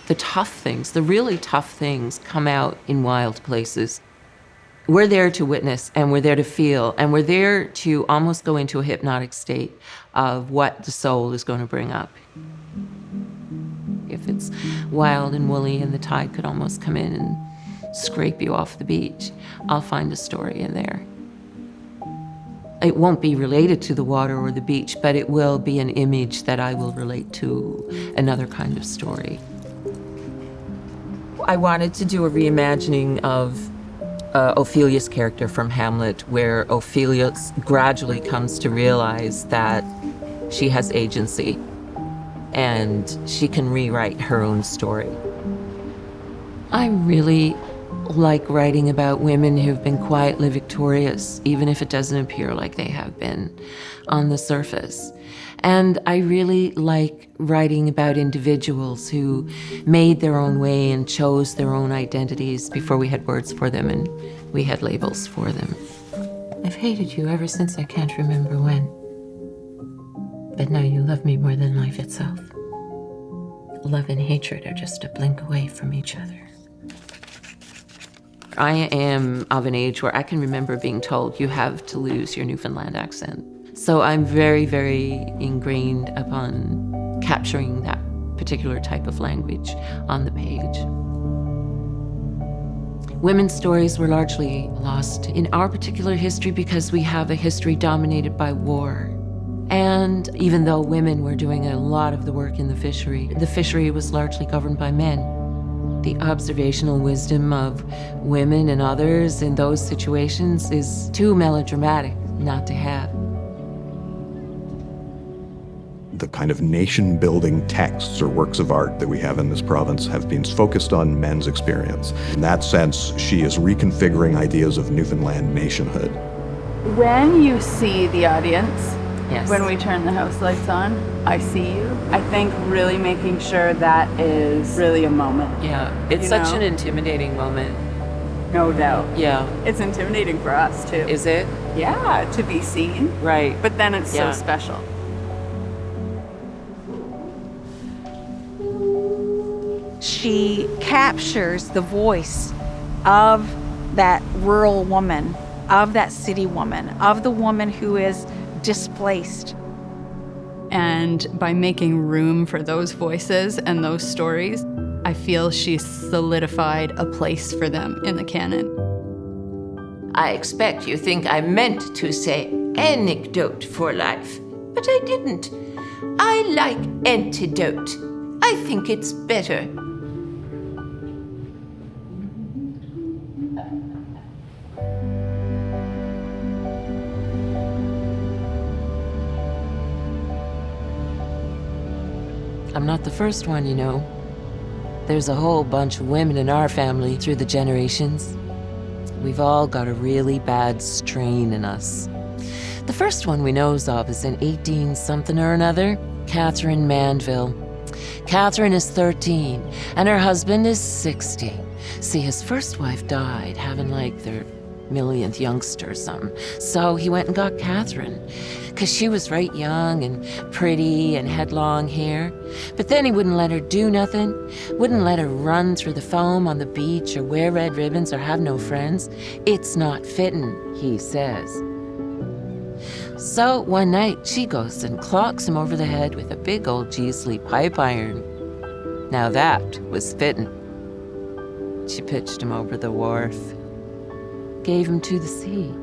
The tough things, the really tough things come out in wild places. We're there to witness, and we're there to feel, and we're there to almost go into a hypnotic state of what the soul is going to bring up. If it's wild and woolly and the tide could almost come in and scrape you off the beach, I'll find a story in there. It won't be related to the water or the beach, but it will be an image that I will relate to another kind of story. I wanted to do a reimagining of Ophelia's character from Hamlet, where Ophelia gradually comes to realize that she has agency and she can rewrite her own story. I really like writing about women who've been quietly victorious, even if it doesn't appear like they have been on the surface. And I really like writing about individuals who made their own way and chose their own identities before we had words for them and we had labels for them. I've hated you ever since I can't remember when. But now you love me more than life itself. Love and hatred are just a blink away from each other. I am of an age where I can remember being told you have to lose your Newfoundland accent. So I'm very, very ingrained upon capturing that particular type of language on the page. Women's stories were largely lost in our particular history because we have a history dominated by war. And even though women were doing a lot of the work in the fishery was largely governed by men. The observational wisdom of women and others in those situations is too melodramatic not to have. The kind of nation-building texts or works of art that we have in this province have been focused on men's experience. In that sense, she is reconfiguring ideas of Newfoundland nationhood. When you see the audience, Yes. when we turn the house lights on, I see you. I think really making sure that is really a moment. Yeah, it's such an intimidating moment. No doubt. Yeah. It's intimidating for us too. Is it? Yeah, to be seen. Right. But then it's Yeah. so special. She captures the voice of that rural woman, of that city woman, of the woman who is displaced. And by making room for those voices and those stories, I feel she's solidified a place for them in the canon. I expect you think I meant to say anecdote for life, but I didn't. I like antidote. I think it's better. I'm not the first one, you know. There's a whole bunch of women in our family through the generations. We've all got a really bad strain in us. The first one we knows of is in 18-something or another, Catherine Manville. Catherine is 13, and her husband is 60. See, his first wife died, having like their millionth youngster or something. So he went and got Catherine, because she was right young and pretty and had long hair. But then he wouldn't let her do nothing, wouldn't let her run through the foam on the beach or wear red ribbons or have no friends. It's not fitting, he says. So one night she goes and clocks him over the head with a big old Geesley pipe iron. Now that was fitting. She pitched him over the wharf, gave him to the sea.